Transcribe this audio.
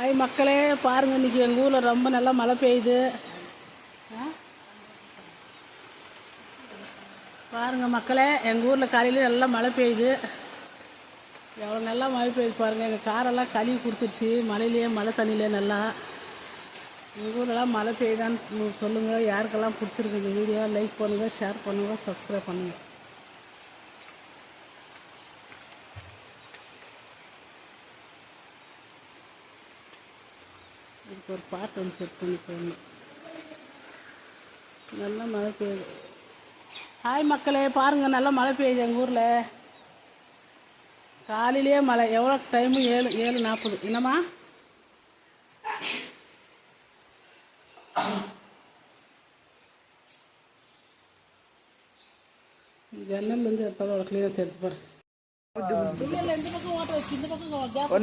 Hi மக்களே, பாருங்கள் இன்றைக்கி எங்கள் ஊரில் ரொம்ப நல்லா மழை பெய்யுது. பாருங்கள் மக்களே, எங்கள் ஊரில் காலையில் நல்லா மழை பெய்யுது. எவ்வளோ நல்லா மழை பெய்யுது பாருங்கள். எங்கள் காரெல்லாம் கழுவி கொடுத்துருச்சு மழையிலேயே, மழை தண்ணியிலே. நல்லா எங்கள் ஊரெல்லாம் மழை பெய்யுதான்னு சொல்லுங்கள். யாருக்கெல்லாம் பிடிச்சிருக்கு இந்த வீடியோ லைக் பண்ணுங்கள், ஷேர் பண்ணுங்கள், சப்ஸ்கிரைப் பண்ணுங்கள். இதுக்கு ஒரு பாட்டு ஒன்று செட் பண்ணி போடணும். நல்லா மழை பெய்யுது. ஹாய் மக்களே, பாருங்கள் நல்லா மழை பெய்யுது எங்கள் ஊரில். காலையிலேயே மழை. எவ்வளோ டைமு? 7:40. என்னம்மா? ஜன்னல்லேருந்து எடுத்தாலும் அவ்வளோ க்ளீனாக தெரிஞ்சு பாரு. இல்லை இந்த பக்கம் ஓட்ட வச்சு இந்த பக்கம் கேப்.